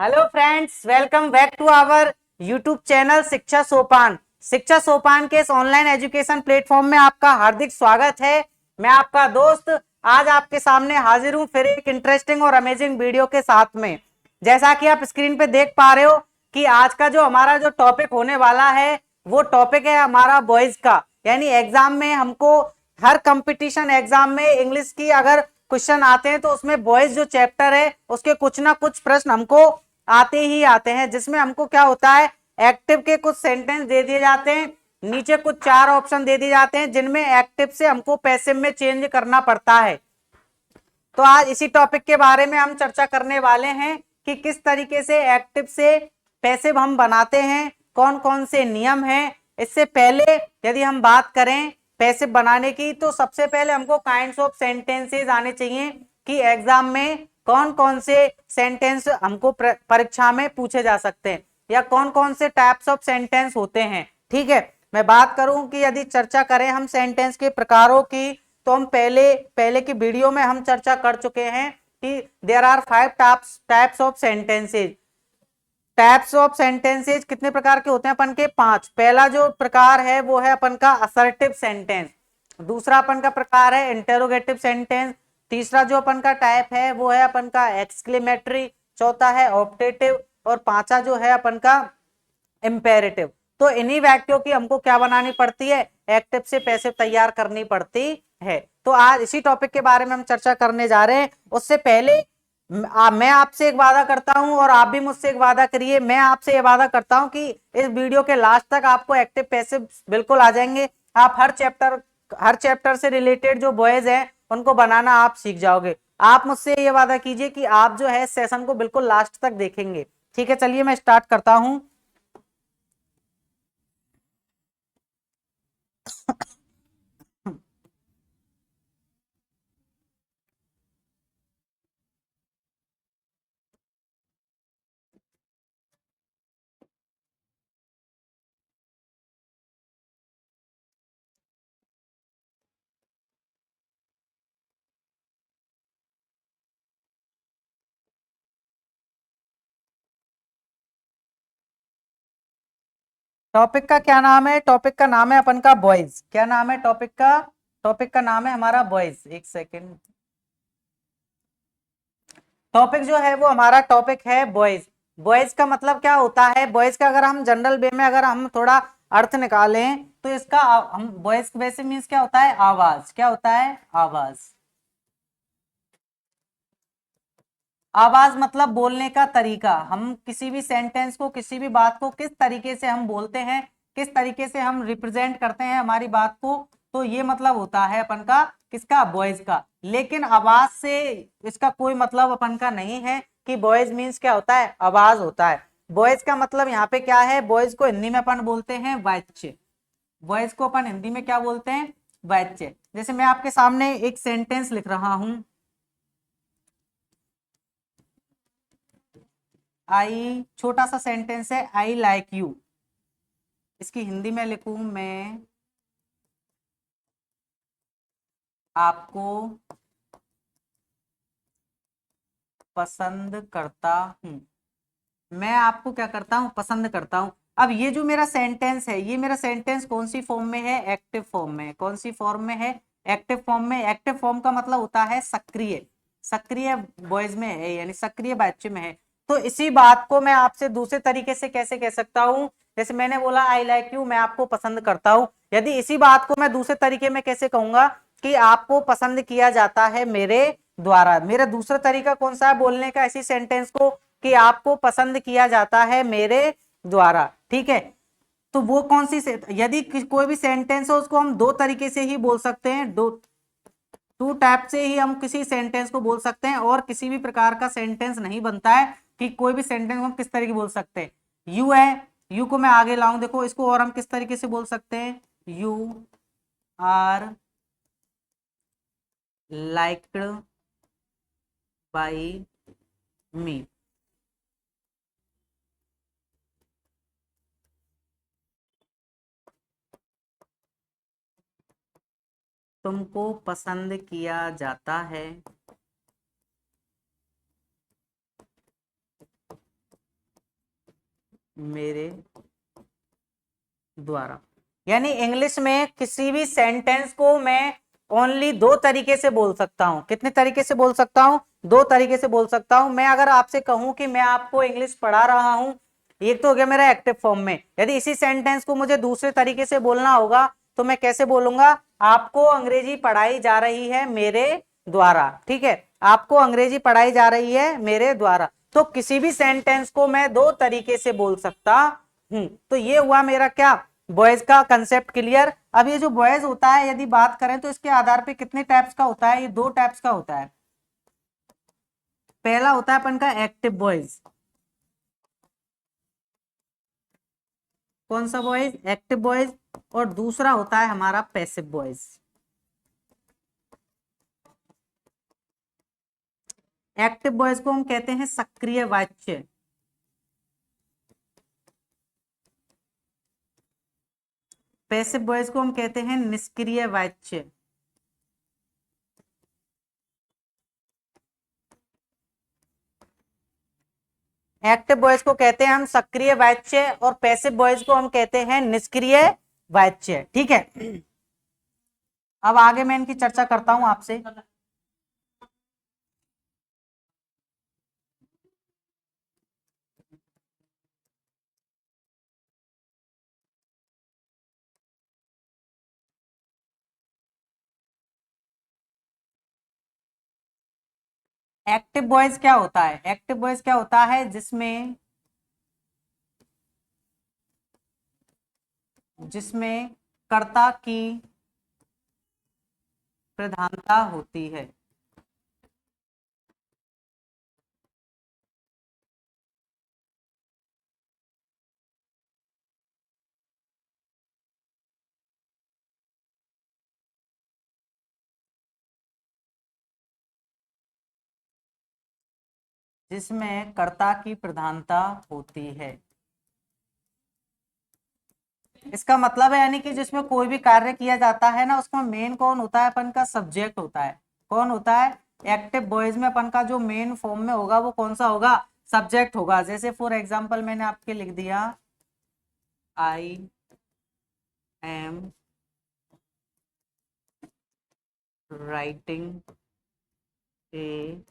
Hello friends, welcome back to our YouTube channel Shiksha Sopan. शिक्षा सोपान के इस ऑनलाइन एजुकेशन प्लेटफॉर्म में आपका हार्दिक स्वागत है। मैं आपका दोस्त आज आपके सामने हाजिर हूं फिर एक इंटरेस्टिंग और अमेजिंग वीडियो के साथ में। जैसा कि आप स्क्रीन पे देख पा रहे हो कि आज का जो हमारा जो टॉपिक होने वाला है वो टॉपिक है हमारा बॉयज का। यानी एग्जाम में हमको हर कंपटीशन एग्जाम में इंग्लिश की अगर क्वेश्चन आते हैं तो उसमें बॉयज जो चैप्टर है उसके कुछ ना कुछ प्रश्न हमको आते ही आते हैं, जिसमें हमको क्या होता है एक्टिव के कुछ सेंटेंस दे दिए जाते हैं, नीचे कुछ चार ऑप्शन दे दिए जाते हैं जिनमें एक्टिव से हमको पैसिव में चेंज करना पड़ता है। तो आज इसी टॉपिक के बारे में हम चर्चा करने वाले हैं कि किस तरीके से एक्टिव से पैसिव हम बनाते हैं, कौन कौन से नियम हैं। इससे पहले यदि हम बात करें पैसिव बनाने की तो सबसे पहले हमको काइंड्स ऑफ सेंटेंसेस आने चाहिए कि एग्जाम में कौन कौन से सेंटेंस हमको परीक्षा में पूछे जा सकते हैं या कौन कौन से टाइप्स ऑफ सेंटेंस होते हैं। ठीक है, मैं बात करूं कि यदि चर्चा करें हम सेंटेंस के प्रकारों की तो हम पहले पहले की वीडियो में हम चर्चा कर चुके हैं कि there are 5 types of sentences. Types of sentences कितने प्रकार के होते हैं अपन के? 5। पहला जो प्रकार है वो है अपन का असर्टिव सेंटेंस, दूसरा अपन का प्रकार है इंटेरोगेटिव सेंटेंस, तीसरा जो अपन का टाइप है वो है अपन का एक्सक्लेमेटरी, चौथा है ऑप्टेटिव और पांचवा जो है अपन का इंपेरेटिव। तो इन्हीं वाक्यों की हमको क्या बनानी पड़ती है? एक्टिव से पैसिव तैयार करनी पड़ती है। तो आज इसी टॉपिक के बारे में हम चर्चा करने जा रहे हैं। उससे पहले मैं आपसे एक वादा करता हूं और आप भी मुझसे एक वादा करिए। मैं आपसे ये वादा करता हूं कि इस वीडियो के लास्ट तक आपको एक्टिव पैसिव बिल्कुल आ जाएंगे। आप हर चैप्टर से रिलेटेड जो बॉयज हैं उनको बनाना आप सीख जाओगे। आप मुझसे ये वादा कीजिए कि आप जो है सेशन को बिल्कुल लास्ट तक देखेंगे। ठीक है, चलिए मैं स्टार्ट करता हूं। टॉपिक का क्या नाम है? टॉपिक का नाम है अपन का बॉयज। क्या नाम है टॉपिक का? टॉपिक का नाम है हमारा बॉयज। एक सेकेंड। टॉपिक जो है वो हमारा टॉपिक है बॉयज। बॉयज का मतलब क्या होता है? बॉयज का अगर हम जनरल वे में अगर हम थोड़ा अर्थ निकालें तो इसका हम बॉयज वैसे मीन्स क्या होता है? आवाज। क्या होता है? आवाज। आवाज मतलब बोलने का तरीका। हम किसी भी सेंटेंस को, किसी भी बात को किस तरीके से हम बोलते हैं, किस तरीके से हम रिप्रेजेंट करते हैं हमारी बात को, तो ये मतलब होता है अपन का किसका? बॉयज का। लेकिन आवाज से इसका कोई मतलब अपन का नहीं है कि बॉयज मीन्स क्या होता है? आवाज होता है। बॉयज का मतलब यहाँ पे क्या है? बॉयज को हिंदी में अपन बोलते हैं बच्चे। बॉयज को अपन हिंदी में क्या बोलते हैं? बच्चे। जैसे मैं आपके सामने एक सेंटेंस लिख रहा हूं, आई, छोटा सा सेंटेंस है, आई लाइक यू। इसकी हिंदी में लिखूं मैं आपको पसंद करता हूं। मैं आपको क्या करता हूं? पसंद करता हूं। अब ये जो मेरा सेंटेंस है, ये मेरा सेंटेंस कौन सी फॉर्म में है? एक्टिव फॉर्म में। कौन सी फॉर्म में है? एक्टिव फॉर्म में। एक्टिव फॉर्म का मतलब होता है सक्रिय। सक्रिय बॉयज में है, यानी सक्रिय बच्चे में है। तो इसी बात को मैं आपसे दूसरे तरीके से कैसे कह सकता हूं? जैसे मैंने बोला आई लाइक यू, मैं आपको पसंद करता हूं। यदि इसी बात को मैं दूसरे तरीके में कैसे कहूंगा कि आपको पसंद किया जाता है मेरे द्वारा। मेरा दूसरा तरीका कौन सा है बोलने का इसी सेंटेंस को? कि आपको पसंद किया जाता है मेरे द्वारा। ठीक है, तो वो कौन सी यदि कोई भी सेंटेंस हो उसको हम दो तरीके से ही बोल सकते हैं। दो टू टाइप से ही हम किसी सेंटेंस को बोल सकते हैं और किसी भी प्रकार का सेंटेंस नहीं बनता है कि कोई भी सेंटेंस हम किस तरीके बोल सकते हैं। यू है, यू को मैं आगे लाऊं, देखो इसको और हम किस तरीके से बोल सकते हैं? यू आर लाइक्ड बाई मी। तुमको पसंद किया जाता है मेरे द्वारा। यानी इंग्लिश में किसी भी सेंटेंस को मैं ओनली दो तरीके से बोल सकता हूं। कितने तरीके से बोल सकता हूं? दो तरीके से बोल सकता हूं। मैं अगर आपसे कहूं कि मैं आपको इंग्लिश पढ़ा रहा हूं, एक तो हो गया मेरा एक्टिव फॉर्म में। यदि इसी सेंटेंस को मुझे दूसरे तरीके से बोलना होगा तो मैं कैसे बोलूंगा? आपको अंग्रेजी पढ़ाई जा रही है मेरे द्वारा। ठीक है, आपको अंग्रेजी पढ़ाई जा रही है मेरे द्वारा। तो किसी भी सेंटेंस को मैं दो तरीके से बोल सकता हूं। तो ये हुआ मेरा क्या, बॉयज का कंसेप्ट क्लियर। अब ये जो बॉयज होता है यदि बात करें तो इसके आधार पे कितने टाइप्स का होता है? ये दो टाइप्स का होता है। पहला होता है अपन का एक्टिव बॉयज। कौन सा बॉयज? Active boys. और दूसरा होता है हमारा पैसिव बॉयज। एक्टिव बॉयज को हम कहते हैं सक्रिय वाच्य। पैसिव बॉयज को हम कहते हैं निष्क्रिय वाच्य। एक्टिव बॉयज को कहते हैं हम सक्रिय वाच्य और पैसिव बॉयज को हम कहते हैं निष्क्रिय वाच्य। ठीक है, अब आगे मैं इनकी चर्चा करता हूं आपसे। एक्टिव वॉइस क्या होता है? एक्टिव वॉइस क्या होता है? जिसमें जिसमें कर्ता की प्रधानता होती है। जिसमें कर्ता की प्रधानता होती है। इसका मतलब है यानी कि जिसमें कोई भी कार्य किया जाता है ना, उसमें मेन कौन होता है? अपन का सब्जेक्ट होता है। कौन होता है? एक्टिव वॉइस में अपन का जो मेन फॉर्म में होगा वो कौन सा होगा? सब्जेक्ट होगा। जैसे फॉर एग्जांपल मैंने आपके लिख दिया I am writing a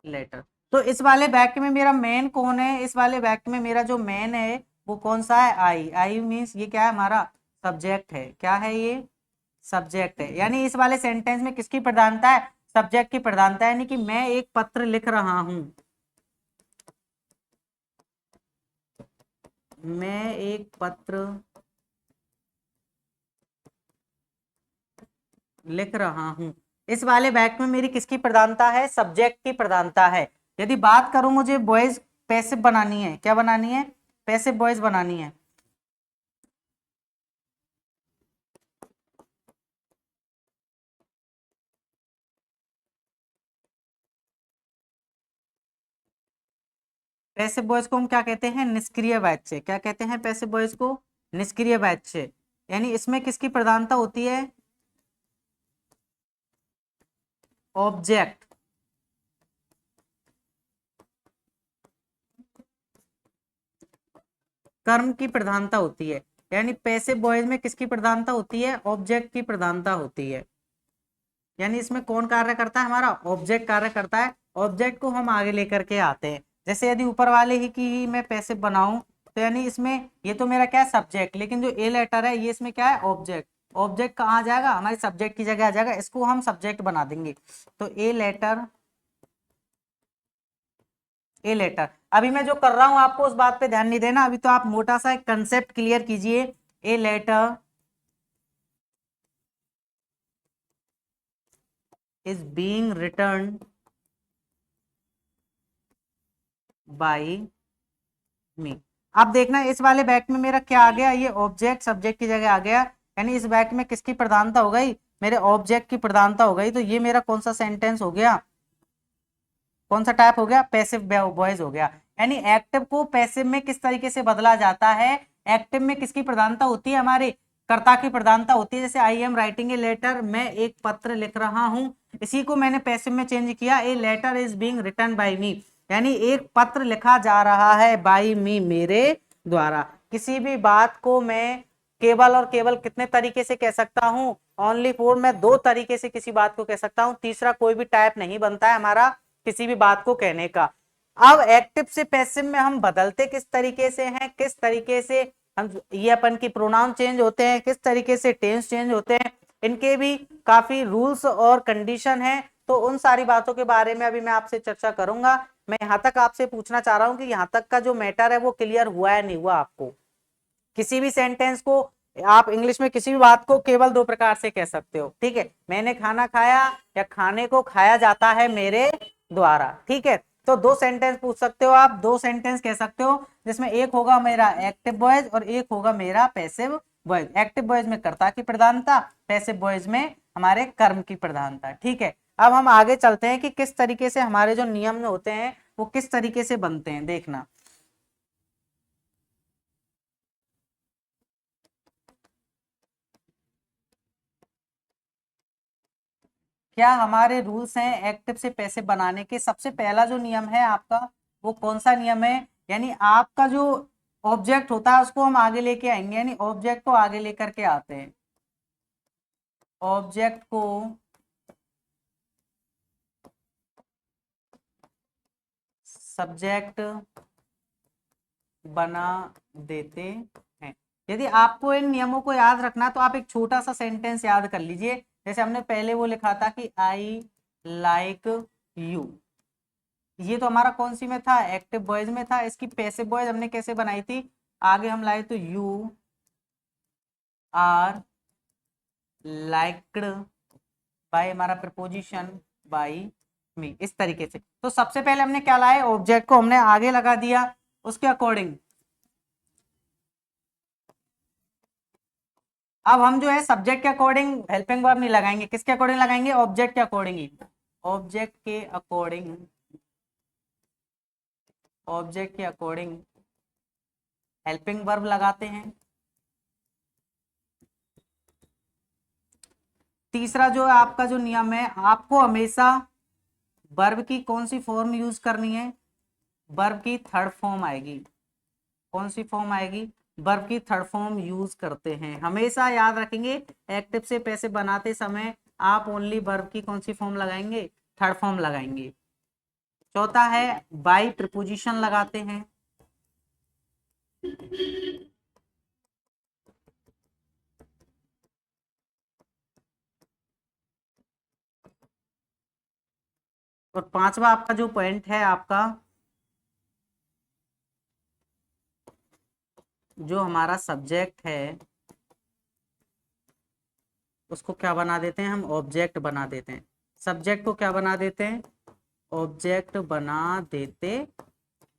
letter. तो इस वाले वाक्य में मेरा मेन कौन है? इस वाले वाक्य में मेरा जो मेन है वो कौन सा है? आई। आई मीन्स ये क्या है? हमारा सब्जेक्ट है। क्या है ये? सब्जेक्ट है। यानी इस वाले सेंटेंस में किसकी प्रधानता है? सब्जेक्ट की प्रधानता है। यानी कि मैं एक पत्र लिख रहा हूं, मैं एक पत्र लिख रहा हूं। इस वाले वाक्य में मेरी किसकी प्रधानता है? सब्जेक्ट की प्रधानता है। यदि बात करूं मुझे वॉइस पैसिव बनानी है, क्या बनानी है? पैसिव वॉइस बनानी है। पैसिव वॉइस को हम क्या कहते हैं? निष्क्रिय वाच्य। क्या कहते हैं पैसिव वॉइस को? निष्क्रिय वाच्य। यानी इसमें किसकी प्रधानता होती है? ऑब्जेक्ट। कर्म की प्रधानता होती है। यानी पैसिव वॉइस में किसकी प्रधानता होती है? ऑब्जेक्ट की प्रधानता होती है। यानी इसमें कौन कार्य करता है? हमारा ऑब्जेक्ट कार्य करता है। ऑब्जेक्ट को हम आगे लेकर के आते हैं। जैसे यदि ऊपर वाले ही की ही मैं पैसिव बनाऊं तो यानी इसमें ये तो मेरा क्या है? सब्जेक्ट। लेकिन जो ए लेटर है ये इसमें क्या है? ऑब्जेक्ट। ऑब्जेक्ट कहाँ आ जाएगा? हमारे सब्जेक्ट की जगह आ जाएगा। इसको हम सब्जेक्ट बना देंगे। तो ए लेटर, ए लेटर। अभी मैं जो कर रहा हूं आपको उस बात पे ध्यान नहीं देना। अभी तो आप मोटा सा एक कंसेप्ट क्लियर कीजिए। A letter is being return by me. अब देखना इस वाले बैक में मेरा क्या आ गया? ये ऑब्जेक्ट सब्जेक्ट की जगह आ गया। यानी इस बैक में किसकी प्रधानता हो गई? मेरे ऑब्जेक्ट की प्रधानता हो गई। तो ये मेरा कौन सा सेंटेंस हो गया? कौन सा टाइप हो गया? पैसिव वॉइस हो गया। यानी एक्टिव को पैसिव में किस तरीके से बदला जाता है? एक्टिव में किसकी प्रधानता होती है? हमारे कर्ता की प्रधानता होती है। जैसे I am writing a letter, मैं एक पत्र लिख रहा हूं। इसी को मैंने पैसिव में चेंज किया, a letter is being written by me. यानी एक पत्र लिखा जा रहा है बाई मी, मेरे द्वारा। किसी भी बात को मैं केवल और केवल कितने तरीके से कह सकता हूं, ओनली फोर, मैं दो तरीके से किसी बात को कह सकता हूं, तीसरा कोई भी टाइप नहीं बनता है हमारा किसी भी बात को कहने का। अब एक्टिव से पैसिव में हम बदलते किस तरीके से हैं, किस तरीके से हम ये अपन की प्रोनाउन चेंज होते हैं, किस तरीके से टेंस चेंज होते हैं, इनके भी काफी रूल्स और कंडीशन है। तो उन सारी बातों के बारे में अभी मैं आपसे चर्चा करूंगा। मैं यहां तक आपसे पूछना चाह रहा हूं कि यहां तक का जो मैटर है वो क्लियर हुआ है नहीं हुआ आपको। किसी भी सेंटेंस को आप इंग्लिश में किसी भी बात को केवल दो प्रकार से कह सकते हो, ठीक है। मैंने खाना खाया या खाने को खाया जाता है मेरे द्वारा, ठीक है। तो दो सेंटेंस पूछ सकते हो आप, दो सेंटेंस कह सकते हो, जिसमें एक होगा मेरा एक्टिव वॉइस और एक होगा मेरा पैसिव वॉइस। एक्टिव वॉइस में कर्ता की प्रधानता, पैसिव वॉइस में हमारे कर्म की प्रधानता, ठीक है। अब हम आगे चलते हैं कि किस तरीके से हमारे जो नियम होते हैं वो किस तरीके से बनते हैं, देखना। क्या हमारे रूल्स हैं एक्टिव से पैसे बनाने के। सबसे पहला जो नियम है आपका वो कौन सा नियम है, यानी आपका जो ऑब्जेक्ट होता है उसको हम आगे लेके आएंगे, यानी ऑब्जेक्ट को आगे लेकर के आते हैं। ऑब्जेक्ट को सब्जेक्ट बना देते हैं। यदि आपको इन नियमों को याद रखना तो आप एक छोटा सा सेंटेंस याद कर लीजिए। जैसे हमने पहले वो लिखा था कि आई लाइक यू, ये तो हमारा कौन सी में था, एक्टिव वॉइस में था। इसकी पैसिव वॉइस हमने कैसे बनाई थी, आगे हम लाए तो यू आर लाइक्ड बाय हमारा प्रपोजिशन बाय मी, इस तरीके से। तो सबसे पहले हमने क्या लाए, ऑब्जेक्ट को हमने आगे लगा दिया, उसके अकॉर्डिंग अब हम जो है सब्जेक्ट के अकॉर्डिंग हेल्पिंग वर्ब नहीं लगाएंगे, किसके अकॉर्डिंग लगाएंगे, ऑब्जेक्ट के अकॉर्डिंग ही। ऑब्जेक्ट के अकॉर्डिंग, ऑब्जेक्ट के अकॉर्डिंग हेल्पिंग वर्ब लगाते हैं। तीसरा जो आपका जो नियम है, आपको हमेशा वर्ब की कौन सी फॉर्म यूज करनी है, वर्ब की थर्ड फॉर्म आएगी। कौन सी फॉर्म आएगी, वर्ब की थर्ड फॉर्म यूज करते हैं, हमेशा याद रखेंगे। एक्टिव से पैसे बनाते समय आप ओनली वर्ब की कौन सी फॉर्म लगाएंगे, थर्ड फॉर्म लगाएंगे। चौथा है बाई प्रीपोजिशन लगाते हैं। और पांचवा आपका जो पॉइंट है आपका, जो हमारा सब्जेक्ट है उसको क्या बना देते हैं, हम ऑब्जेक्ट बना देते हैं। सब्जेक्ट को क्या बना देते हैं, ऑब्जेक्ट बना देते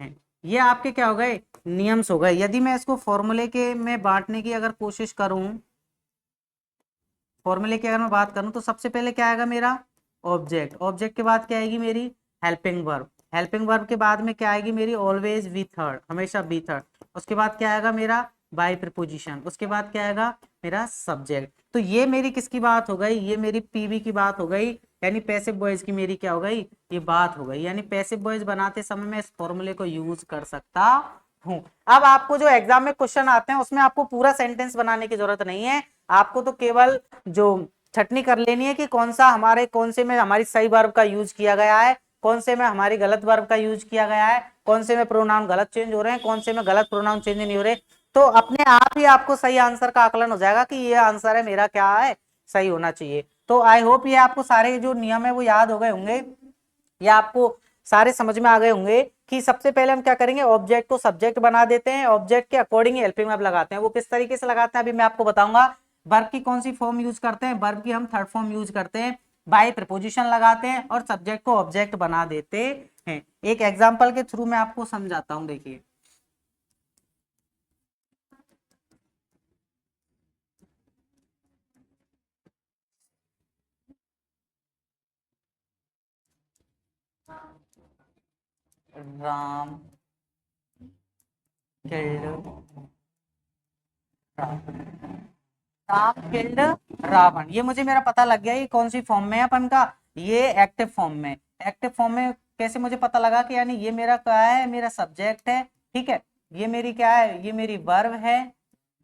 हैं। ये आपके क्या हो गए, नियम्स हो गए। यदि मैं इसको फॉर्मूले के में बांटने की अगर कोशिश करूं, फॉर्मूले की अगर मैं बात करूं तो सबसे पहले क्या आएगा मेरा, ऑब्जेक्ट। ऑब्जेक्ट के बाद क्या आएगी मेरी, हेल्पिंग वर्ब। हेल्पिंग वर्ब के बाद में क्या आएगी मेरी, ऑलवेज बी थर्ड, हमेशा बी थर्ड। उसके बाद क्या आएगा मेरा, बाय प्रीपोजिशन। उसके बाद क्या आएगा मेरा सब्जेक्ट। तो ये मेरी किसकी बात हो गई, ये मेरी पीवी की बात हो गई, यानी पैसिव वॉइस की मेरी क्या हो गई, ये बात हो गई। यानी पैसिव वॉइस बनाते समय मैं इस फॉर्मूले को यूज कर सकता हूं। अब आपको जो एग्जाम में क्वेश्चन आते हैं उसमें आपको पूरा सेंटेंस बनाने की जरूरत नहीं है, आपको तो केवल जो छटनी कर लेनी है कि कौन सा हमारे, कौन से में हमारी सही वर्ब का यूज किया गया है, कौन से में हमारी गलत वर्ब का यूज किया गया है, कौन से में प्रोनाउन गलत चेंज हो रहे हैं, कौन से में गलत प्रोनाउन चेंज नहीं हो रहे। तो अपने आप ही आपको सही आंसर का आकलन हो जाएगा कि ये आंसर है मेरा, क्या है, सही होना चाहिए। तो आई होप ये आपको सारे जो नियम है वो याद हो गए होंगे, या आपको सारे समझ में आ गए होंगे कि सबसे पहले हम क्या करेंगे, ऑब्जेक्ट को सब्जेक्ट बना देते हैं, ऑब्जेक्ट के अकॉर्डिंग हेल्पिंग वर्ब लगाते हैं। वो किस तरीके से लगाते हैं अभी मैं आपको बताऊंगा। वर्ब की कौन सी फॉर्म यूज करते हैं, वर्ब की हम थर्ड फॉर्म यूज करते हैं, बाय प्रपोजिशन लगाते हैं और सब्जेक्ट को ऑब्जेक्ट बना देते हैं। एक एग्जाम्पल के थ्रू मैं आपको समझाता हूं, देखिए। राम killed राम किल्ड रावण, ये मुझे मेरा पता लग गया ये कौन सी फॉर्म में है अपन का, ये एक्टिव फॉर्म में। एक्टिव फॉर्म में कैसे मुझे पता लगा कि यानी ये मेरा क्या है, मेरा सब्जेक्ट है, ठीक है, ये मेरी क्या है, ये मेरी वर्ब है,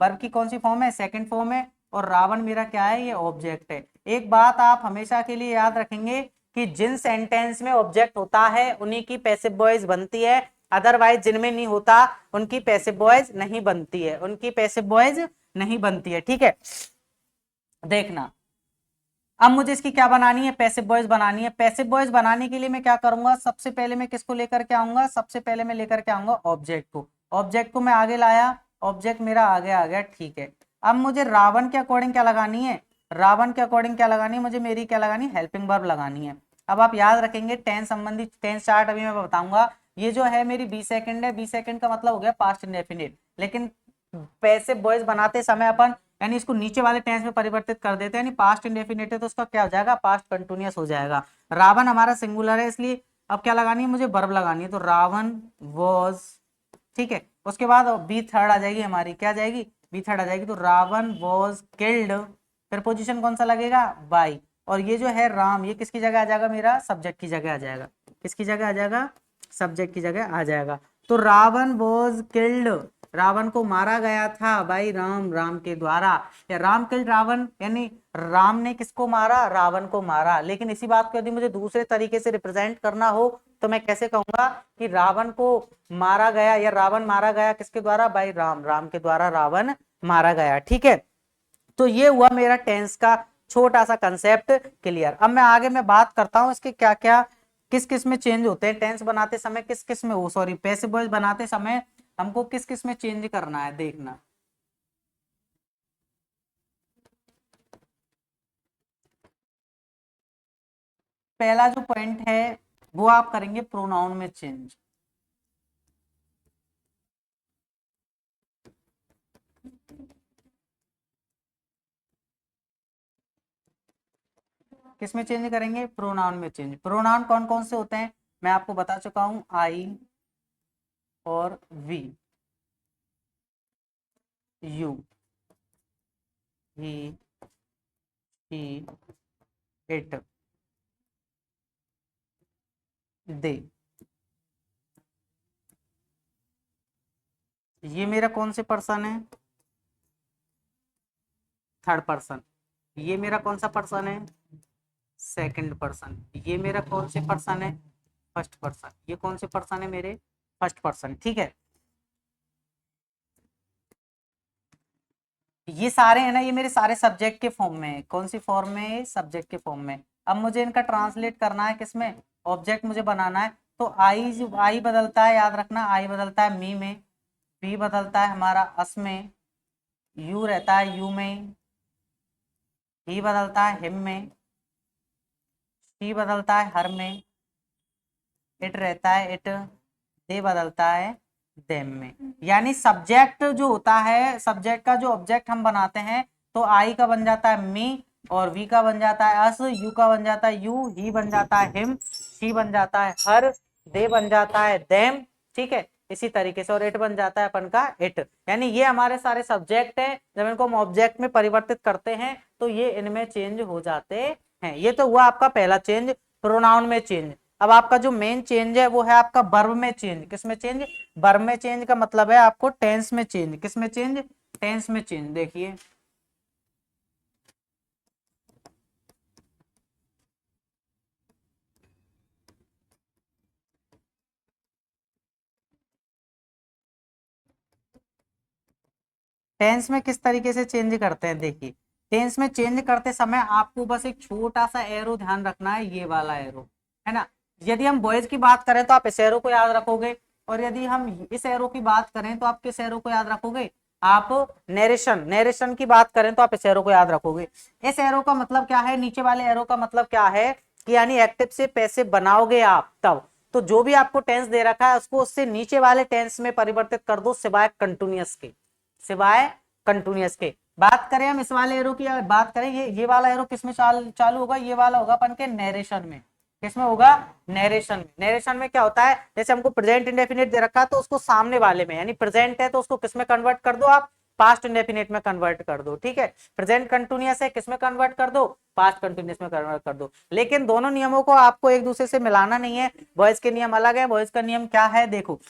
वर्ब की कौन सी फॉर्म है, सेकंड फॉर्म है, और रावण मेरा क्या है, ये ऑब्जेक्ट है। एक बात आप हमेशा के लिए याद रखेंगे कि जिन सेंटेंस में ऑब्जेक्ट होता है उन्हीं की पैसिव वॉइस बनती है, अदरवाइज जिनमें नहीं होता उनकी पैसिव वॉइस नहीं बनती है, उनकी पैसिव वॉइस नहीं बनती है, ठीक है। देखना, अब मुझे इसकी क्या बनानी है, पैसिव वॉइस बनानी है। पैसिव वॉइस बनाने के लिए मैं क्या करूंगा, सबसे पहले मैं किसको लेकर के आऊंगा, सबसे पहले मैं लेकर के आऊंगा ऑब्जेक्ट को। ऑब्जेक्ट को मैं आगे लाया, ऑब्जेक्ट मेरा आगे आ गया, ठीक है। अब मुझे रावण के अकॉर्डिंग क्या लगानी है, रावण के अकॉर्डिंग क्या लगानी है, मुझे मेरी क्या लगानी है, हेल्पिंग वर्ब लगानी है। अब आप याद रखेंगे टेंस संबंधी टेंस चार्ट अभी मैं बताऊंगा। ये जो है मेरी बी सेकंड है, बी सेकंड का मतलब हो गया पास्ट इंडेफिनिट, लेकिन पैसिव वॉइस बनाते समय अपन यानी इसको नीचे वाले टेंस में परिवर्तित कर देते हैं, यानी पास्ट इंडेफिनिट है तो उसका क्या हो जाएगा, पास्ट कंटिन्यूअस हो जाएगा। रावण हमारा सिंगुलर है, इसलिए अब क्या लगानी है, मुझे वर्ब लगानी है, तो रावण वॉज, ठीक है। उसके बाद बी थर्ड आ जाएगी हमारी, क्या जाएगी, बी थर्ड आ जाएगी, तो रावण वॉज किल्ड, फिर पोजीशन कौन सा लगेगा, बाई, और ये जो है राम, ये किसकी जगह आ जाएगा, मेरा सब्जेक्ट की जगह आ जाएगा, किसकी जगह आ जाएगा, सब्जेक्ट की जगह आ जाएगा। तो रावण वॉज किल्ड, रावण को मारा गया था भाई राम, राम के द्वारा, या राम किल्ड रावण, यानी राम ने किसको मारा, रावण को मारा। लेकिन इसी बात को यदि मुझे दूसरे तरीके से रिप्रेजेंट करना हो तो मैं कैसे कहूंगा कि रावण को मारा गया, या रावण मारा गया किसके द्वारा, भाई राम, राम के द्वारा रावण मारा गया, ठीक है। तो ये हुआ मेरा टेंस का छोटा सा कंसेप्ट क्लियर। अब मैं आगे मैं बात करता हूं इसके क्या क्या किस किस में चेंज होते हैं टेंस बनाते समय, किस किस में, वो सॉरी पैसिव वॉइस बनाते समय हमको किस किस में चेंज करना है, देखना। पहला जो पॉइंट है वो आप करेंगे प्रोनाउन में चेंज। किस में चेंज करेंगे, प्रोनाउन में चेंज। प्रोनाउन कौन कौन से होते हैं मैं आपको बता चुका हूं, आई और वी, यू, ही, इट, दे। ये मेरा कौन से पर्सन है, थर्ड पर्सन। ये मेरा कौन सा पर्सन है, सेकंड पर्सन। ये मेरा कौन से पर्सन है, फर्स्ट पर्सन। ये कौन से पर्सन है, मेरे फर्स्ट पर्सन, ठीक है। ये सारे है ना, ये मेरे सारे सब्जेक्ट के फॉर्म में है, कौन सी फॉर्म में, सब्जेक्ट के फॉर्म में। अब मुझे इनका ट्रांसलेट करना है किसमें, ऑब्जेक्ट मुझे बनाना है। तो आई, जो आई बदलता है, याद रखना, आई बदलता है मी में, पी बदलता है हमारा अस में, यू रहता है यू में, ही बदलता है हिम में, शी बदलता है हर में, इट रहता है इट, दे बदलता है देम में। यानी सब्जेक्ट जो होता है, सब्जेक्ट का जो ऑब्जेक्ट हम बनाते हैं, तो आई का बन जाता है मी, और वी का बन जाता है अस, यू का बन जाता है यू, ही बन जाता है हिम, शी बन जाता है हर, दे बन जाता है देम, ठीक है, इसी तरीके से, और इट बन जाता है अपन का इट। यानी ये हमारे सारे सब्जेक्ट हैं, जब इनको हम ऑब्जेक्ट में परिवर्तित करते हैं तो ये इनमें चेंज हो जाते हैं। ये तो हुआ आपका पहला चेंज, प्रोनाउन में चेंज। अब आपका जो मेन चेंज है वो है आपका वर्ब में चेंज। किस में चेंज, वर्ब में चेंज का मतलब है आपको टेंस में चेंज। किस में चेंज, टेंस में चेंज। देखिए टेंस में किस तरीके से चेंज करते हैं, देखिए टेंस में चेंज करते समय आपको बस एक छोटा सा एरो ध्यान रखना है, ये वाला एरो है ना। यदि हम वॉइस की बात करें तो आप इस एरो को याद रखोगे, और यदि हम इस एरो की बात करें तो आप किस एरो को याद रखोगे, आप नरेशन, नरेशन की बात करें तो आप इस एरो को याद रखोगे। इस एरो का मतलब क्या है, नीचे वाले एरो का मतलब क्या है कि यानी एक्टिव से पैसिव बनाओगे आप तब, तो जो भी आपको टेंस दे रखा है उसको उससे नीचे वाले टेंस में परिवर्तित कर दो, सिवाय कंटिन्यूअस के, सिवाय कंटिन्यूअस के। बात करें हम इस वाले एरो की, बात करें ये वाला एरो किसमें चालू होगा, ये वाला होगा अपन के नरेशन में। किसमें होगा, नरेशन में। नरेशन में क्या होता है, जैसे हमको प्रेजेंट इंडेफिनिट दे रखा है तो उसको सामने वाले में, यानी प्रेजेंट है तो उसको किसमें कन्वर्ट कर दो आप, पास्ट इंडेफिनिट में कन्वर्ट कर दो। ठीक है, प्रेजेंट कंटिन्यूअस है, किसमें कन्वर्ट कर दो, पास्ट कंटिन्यूअस में कन्वर्ट कर दो। लेकिन दोनों नियमों को आपको एक दूसरे से मिलाना नहीं है, वॉइस के नियम अलग है। वॉइस का नियम क्या है, देखो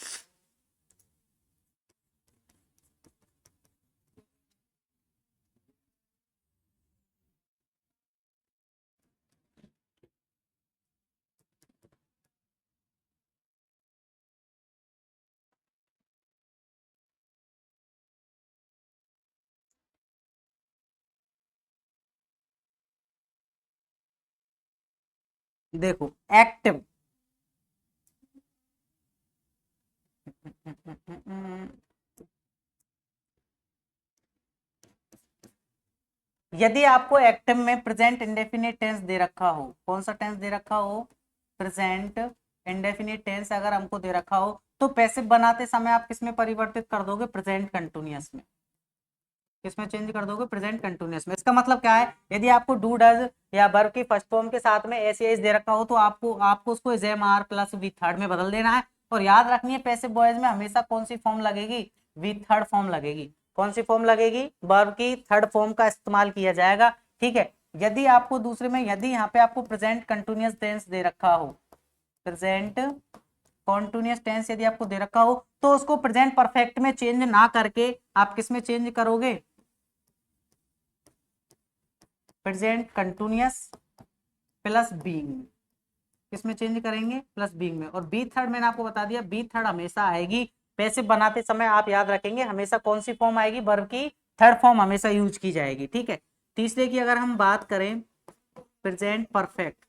देखो एक्टिव यदि आपको एक्टिव में प्रेजेंट इंडेफिनिट टेंस दे रखा हो, कौन सा टेंस दे रखा हो, प्रेजेंट इंडेफिनिट टेंस अगर हमको दे रखा हो, तो पैसिव बनाते समय आप किसमें परिवर्तित कर दोगे, प्रेजेंट कंटिन्यूअस में। किसमें चेंज कर दोगे, प्रेजेंट कंटिन्यूअस में। इसका मतलब क्या है, यदि आपको डू डज या वर्ब की फर्स्ट फॉर्म के साथ में एस एस दे रखा हो, तो आपको आपको उसको is am are plus V third में बदल देना है। और याद रखनी है पैसिव वॉइस में हमेशा कौन सी फॉर्म लगेगी, वी थर्ड फॉर्म लगेगी। कौन सी फॉर्म लगेगी, वर्ब की थर्ड फॉर्म का इस्तेमाल किया जाएगा। ठीक है, यदि आपको दूसरे में, यदि यहाँ पे आपको प्रेजेंट कंटिन्यूअस टेंस दे रखा हो, प्रेजेंट कॉन्टिन्यूअस टेंस यदि आपको दे रखा हो, तो उसको प्रेजेंट परफेक्ट में चेंज ना करके आप किस में चेंज करोगे, प्रेजेंट कंटिन्यूअस प्लस बीइंग। किसमें चेंज करेंगे, प्लस बीइंग में। और बी थर्ड मैंने आपको बता दिया, बी थर्ड हमेशा आएगी पैसिव बनाते समय, आप याद रखेंगे हमेशा कौन सी फॉर्म आएगी, वर्ब की थर्ड फॉर्म हमेशा यूज की जाएगी। ठीक है, तीसरे की अगर हम बात करें, प्रेजेंट परफेक्ट,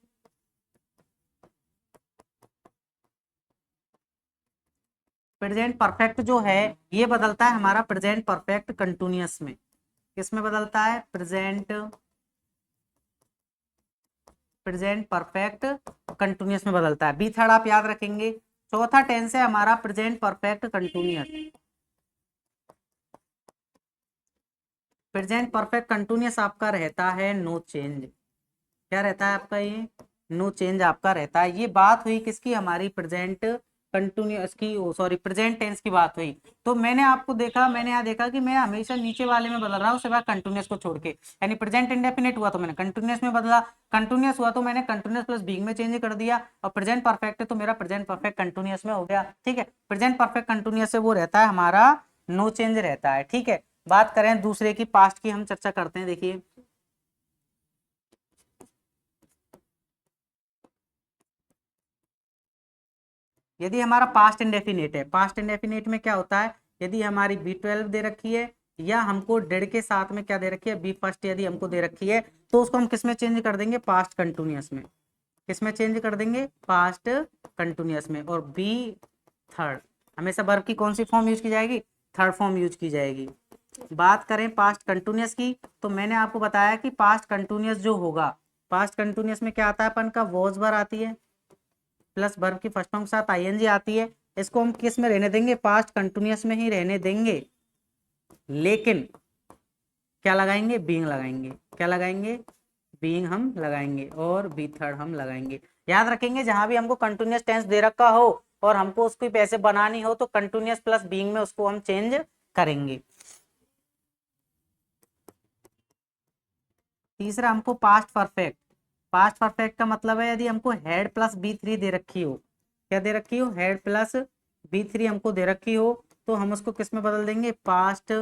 प्रेजेंट परफेक्ट जो है ये बदलता है हमारा प्रेजेंट परफेक्ट कंटिन्यूअस में। किसमें बदलता है, प्रेजेंट परफेक्ट कंटिन्यूअस में बदलता है। बी थर्ड आप याद रखेंगे। चौथा टेंस है हमारा present perfect continuous. Present perfect continuous आपका रहता है नो चेंज। क्या रहता है आपका, ये नो चेंज आपका रहता है। ये बात हुई किसकी, हमारी प्रेजेंट कंटिन्यूअस की, सॉरी प्रेजेंट टेंस की बात हुई। तो मैंने आपको देखा, मैंने यहाँ देखा कि मैं हमेशा नीचे वाले में बदल रहा हूँ सिवाय कंटिन्यूअस को छोड़ के। यानी प्रेजेंट इंडेफिनिट हुआ तो मैंने कंटिन्यूअस में बदला, कंटिन्यूअस हुआ तो मैंने कंटिन्यूअस प्लस बीइंग में चेंज कर दिया, और प्रेजेंट परफेक्ट है तो मेरा प्रेजेंट परफेक्ट कंटिन्यूअस में हो गया। ठीक है, प्रेजेंट परफेक्ट कंटिन्यूअस से वो रहता है हमारा नो चेंज रहता है। ठीक है, बात करें दूसरे की, पास्ट की हम चर्चा करते हैं। देखिए यदि हमारा पास्ट इंडेफिनिट है, पास्ट इंडेफिनिट में क्या होता है, यदि हमारी B12 दे रखी है, या हमको डेड के साथ में क्या दे रखी है, बी फर्स्ट यदि हमको दे रखी है, तो उसको हम किस में चेंज कर देंगे, पास्ट कंटिन्यूअस में। किस में चेंज कर देंगे, पास्ट कंटिन्यूअस में। और बी थर्ड, हमेशा वर्ब की कौन सी फॉर्म यूज की जाएगी, थर्ड फॉर्म यूज की जाएगी। बात करें पास्ट कंटिन्यूअस की, तो मैंने आपको बताया कि पास्ट कंटिन्यूअस जो होगा, पास्ट कंटिन्यूअस में क्या आता है अपन का, वॉज वर्ब आती है प्लस वर्ब की फर्स्ट फॉर्म के साथ आईएनजी आती है। इसको हम किस में रहने देंगे, पास्ट कंटिन्यूअस में ही रहने देंगे। लेकिन क्या लगाएंगे, बीइंग लगाएंगे। क्या लगाएंगे, बीइंग हम लगाएंगे, और बी थर्ड हम लगाएंगे। याद रखेंगे जहां भी हमको कंटिन्यूअस टेंस दे रखा हो और हमको उसको पैसे बनानी हो, तो कंटिन्यूअस प्लस बीइंग में उसको हम चेंज करेंगे। तीसरा हमको पास्ट परफेक्ट, पास्ट परफेक्ट का मतलब है यदि हमको हेड प्लस बी थ्री दे रखी हो, क्या दे रखी हो, हेड प्लस बी थ्री हमको दे रखी हो, तो हम उसको किस में बदल देंगे, past,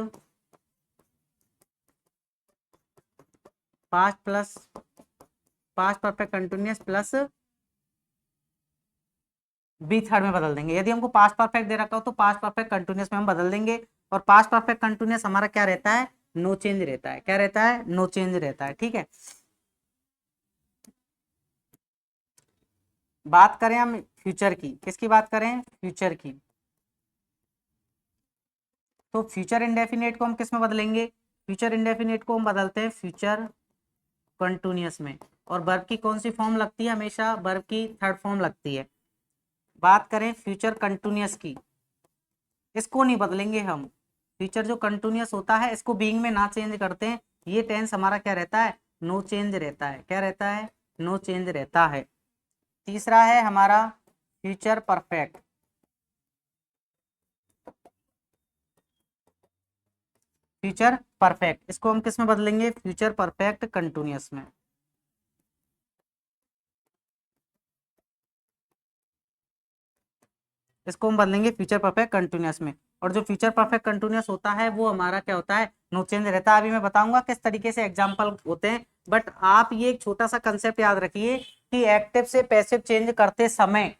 past plus, past perfect continuous plus B third में बदल देंगे। यदि हमको पास्ट परफेक्ट दे रखा हो तो पास्ट परफेक्ट कंटिन्यूअस में हम बदल देंगे। और पास्ट परफेक्ट कंटिन्यूअस हमारा क्या रहता है, नो चेंज रहता है। क्या रहता है, नो चेंज रहता है। ठीक है, बात करें हम फ्यूचर की, किसकी बात करें, फ्यूचर की, तो फ्यूचर इंडेफिनेट को हम किस में बदलेंगे, फ्यूचर इंडेफिनेट को हम बदलते हैं फ्यूचर कंटिन्यूअस में। और वर्ब की कौन सी फॉर्म लगती है, हमेशा वर्ब की थर्ड फॉर्म लगती है। बात करें फ्यूचर कंटिन्यूअस की, इसको नहीं बदलेंगे हम। फ्यूचर जो कंटिन्यूअस होता है इसको बीइंग में ना चेंज करते हैं, ये टेंस हमारा क्या रहता है, नो चेंज रहता है। क्या रहता है, नो चेंज रहता है। तीसरा है हमारा फ्यूचर परफेक्ट। फ्यूचर परफेक्ट, इसको हम किस में बदलेंगे, फ्यूचर परफेक्ट कंटिन्यूअस में। इसको हम बदलेंगे फ्यूचर परफेक्ट कंटिन्यूअस में। और जो फ्यूचर परफेक्ट कंटिन्यूअस होता है वो हमारा क्या होता है, नो चेंज रहता है। अभी मैं बताऊंगा किस तरीके से एग्जांपल होते हैं, बट आप ये एक छोटा सा कंसेप्ट याद रखिए कि एक्टिव से पैसिव चेंज करते समय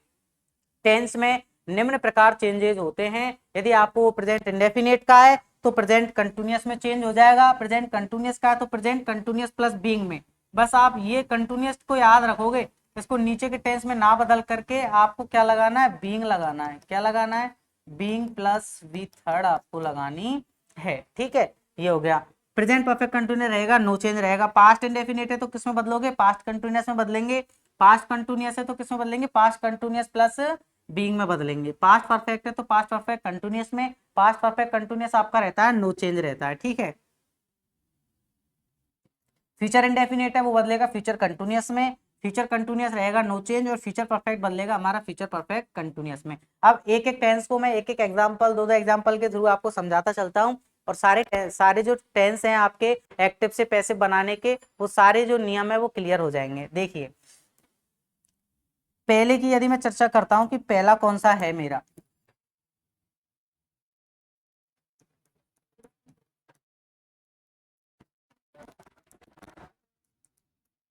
टेंस में निम्न प्रकार चेंजेस होते हैं। यदि आपको प्रेजेंट इंडेफिनिट का है तो प्रेजेंट कंटिन्यूअस में चेंज हो जाएगा, प्रेजेंट कंटिन्यूअस का है तो प्रेजेंट कंटिन्यूअस प्लस बीइंग में। बस आप ये कंटिन्यूअस को याद रखोगे, इसको नीचे के टेंस में ना बदल करके आपको क्या लगाना है, बीइंग लगाना है। क्या लगाना है, बीइंग प्लस वी थर्ड आपको लगानी है। ठीक है, ये हो गया। प्रेजेंट परफेक्ट कंटिन्यूअस रहेगा, नो चेंज रहेगा। पास्ट इंडेफिनिट है तो किसमें बदलोगे, पास्ट कंटिन्यूअस में बदलेंगे। पास्ट कंटिन्यूअस है तो किसमें बदलेंगे, पास्ट कंटिन्यूअस प्लस बीइंग में बदलेंगे। पास्ट परफेक्ट है तो पास्ट परफेक्ट कंटिन्यूअस में, पास्ट परफेक्ट कंटिन्यूअस आपका रहता है नो चेंज रहता है। ठीक है, फ्यूचर इंडेफिनिट है वो बदलेगा फ्यूचर कंटिन्यूअस में, फ्यूचर कंटिन्यूअस रहेगा नो चेंज, और फ्यूचर परफेक्ट बदलेगा हमारा फ्यूचर परफेक्ट कंटिन्यूअस में। अब एक एक टेंस को मैं एक एक एग्जांपल, दो दो एग्जांपल के थ्रू आपको समझाता चलता हूं। और सारे जो टेंस हैं आपके एक्टिव से पैसिव बनाने के, वो सारे जो नियम है वो क्लियर हो जाएंगे। देखिए, पहले की यदि मैं चर्चा करता हूं कि पहला कौन सा है मेरा,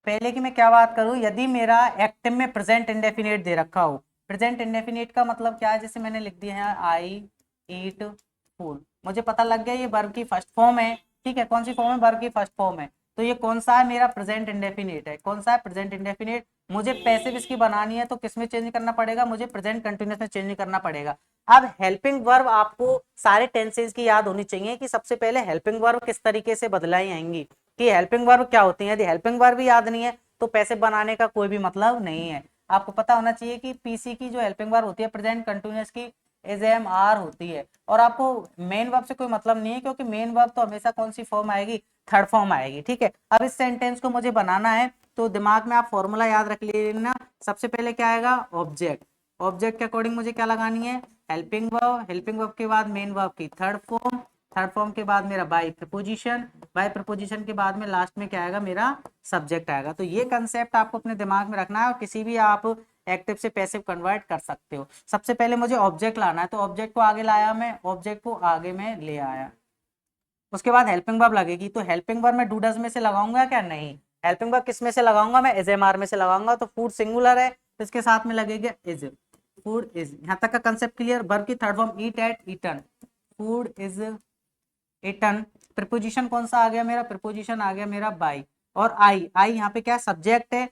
पहले की मैं क्या बात करूं, यदि मेरा एक्टिव में प्रेजेंट इंडेफिनिट दे रखा हो। प्रेजेंट इंडेफिनिट का मतलब क्या है, जैसे मैंने लिख दिया है आई ईट फूड, मुझे पता लग गया ये वर्ब की फर्स्ट फॉर्म है। ठीक है, कौन सी फॉर्म है, वर्ब की फर्स्ट फॉर्म है। तो ये कौन सा है, मेरा प्रेजेंट इंडेफिनिट है। कौन सा है, प्रेजेंट इंडेफिनिट। मुझे पैसिव इसकी बनानी है तो किसमें चेंज करना पड़ेगा, मुझे प्रेजेंट कंटिन्यूअस में चेंज करना पड़ेगा। अब हेल्पिंग वर्ब आपको सारे टेंसेस की याद होनी चाहिए कि सबसे पहले हेल्पिंग वर्ब किस तरीके से बदलाई आएंगी, कि हेल्पिंग वर्ब क्या होती है। यदि हेल्पिंग वर्ब भी याद नहीं है तो पैसे बनाने का कोई भी मतलब नहीं है। आपको पता होना चाहिए कि पीसी की जो हेल्पिंग वर्ब होती है प्रेजेंट कंटिन्यूअस की एज एम आर होती है। और आपको मेन वर्ब से कोई मतलब नहीं है, क्योंकि मेन वर्ब तो हमेशा कौन सी फॉर्म आएगी, थर्ड फॉर्म आएगी। ठीक है, अब इस सेंटेंस को मुझे बनाना है तो दिमाग में आप फॉर्मूला याद रख लेना। सबसे पहले क्या आएगा, ऑब्जेक्ट। ऑब्जेक्ट के अकॉर्डिंग मुझे क्या लगानी है, हेल्पिंग वर्ब। हेल्पिंग वर्ब के बाद मेन वर्ब की थर्ड फॉर्म, थर्ड फॉर्म के बाद मेरा बाय प्रपोजिशन, बाय प्रपोजिशन के बाद में लास्ट में क्या आएगा, मेरा सब्जेक्ट आएगा। तो ये कंसेप्ट आपको अपने दिमाग में रखना है और किसी भी आप एक्टिव से पैसिव कन्वर्ट कर सकते हो। सबसे पहले मुझे ऑब्जेक्ट लाना है, तो ऑब्जेक्ट को आगे लाया, मैं ऑब्जेक्ट को आगे में ले आया। उसके बाद हेल्पिंग वर्ब लगेगी, तो हेल्पिंग वर्ब मैं डू डज में से लगाऊंगा क्या, नहीं। हेल्पिंग वर्ब किस में से लगाऊंगा, मैं इज एम आर में से लगाऊंगा। तो फूड सिंगुलर है तो इसके साथ में लगेगा इज, फूड इज। यहाँ तक का कंसेप्ट क्लियर। वर्ब की third form eat ate eaten, food is eaten. Preposition कौन सा आ गया मेरा, प्रिपोजिशन आ गया मेरा बाई। और आई, आई यहाँ पे क्या सब्जेक्ट है।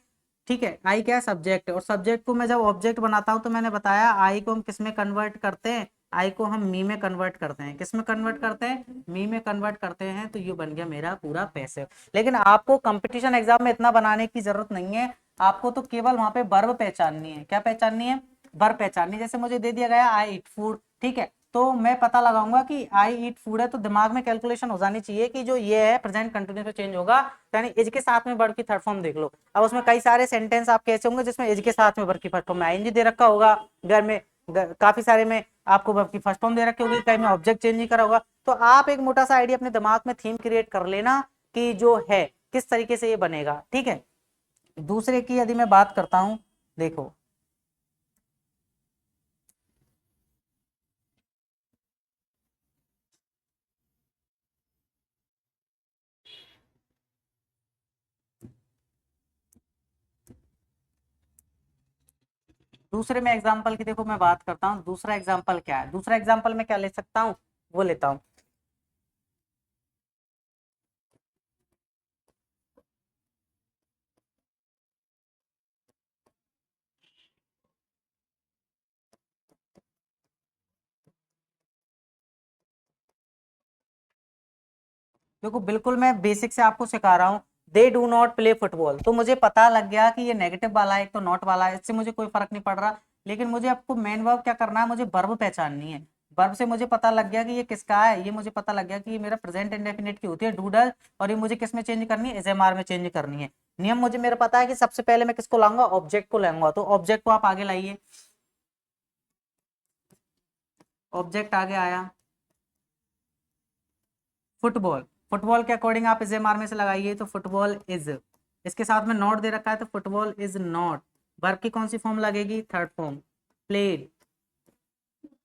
ठीक है, आई क्या है, सब्जेक्ट है। और सब्जेक्ट को मैं जब ऑब्जेक्ट बनाता हूं तो मैंने बताया आई को हम किस में कन्वर्ट करते हैं, आई को हम मी में कन्वर्ट करते हैं। किस में कन्वर्ट करते हैं, मी में कन्वर्ट करते हैं। तो ये बन गया मेरा पूरा पैसिव। लेकिन आपको कंपटीशन एग्जाम में इतना बनाने की जरूरत नहीं है, आपको तो केवल वहां पे वर्ब पहचाननी है। क्या पहचाननी है, वर्ब पहचाननी है। जैसे मुझे दे दिया गया आई ईट फूड, ठीक है, तो मैं पता लगाऊंगा कि आई ईट फूड है, तो दिमाग में कैलकुलेशन हो जानी चाहिए कि जो ये है प्रेजेंट कंटिन्यूअस में चेंज होगा, यानी इज के साथ में वर्ब की थर्ड फॉर्म देख लो। अब उसमें कई सारे सेंटेंस आप कैसे होंगे जिसमें इज के साथ में वर्ब की फर्स्ट फॉर्म में आईएनजी दे रखा होगा, घर में काफी सारे में आपको वर्ब की फर्स्ट फॉर्म दे रखी होगी, कहीं में ऑब्जेक्ट चेंज नहीं करा होगा। तो आप एक मोटा सा आइडिया अपने दिमाग में थीम क्रिएट कर लेना कि जो है किस तरीके से ये बनेगा। ठीक है, दूसरे की यदि मैं बात करता हूं, देखो दूसरे में एग्जाम्पल की, देखो मैं बात करता हूँ दूसरा एग्जाम्पल क्या है। दूसरा एग्जाम्पल में क्या ले सकता हूँ, वो लेता हूँ। देखो बिल्कुल मैं बेसिक से आपको सिखा रहा हूँ। They do not play football, तो मुझे पता लग गया कि ये नेगेटिव वाला है, एक तो नॉट वाला है, इससे मुझे कोई फर्क नहीं पड़ रहा। लेकिन मुझे आपको मेन वर्ब क्या करना है, मुझे वर्ब पहचाननी है। वर्ब से मुझे पता लग गया कि ये किसका है, ये मुझे पता लग गया कि ये मेरा प्रेजेंट इंडेफिनिट की होती है डूडल, और ये मुझे किस में चेंज करनी है, एसएमआर में चेंज करनी है। नियम मुझे मेरा पता है कि सबसे पहले मैं किसको लाऊंगा, ऑब्जेक्ट को लाऊंगा। तो ऑब्जेक्ट को आप आगे लाइए, ऑब्जेक्ट आगे आया। फुटबॉल, फुटबॉल के अकॉर्डिंग आप इज एम आर में से लगाइए तो फुटबॉल इज, इसके साथ में नॉट दे रखा है तो फुटबॉल इज नॉट, वर्ब की कौन सी फॉर्म लगेगी, थर्ड फॉर्म, प्लेड,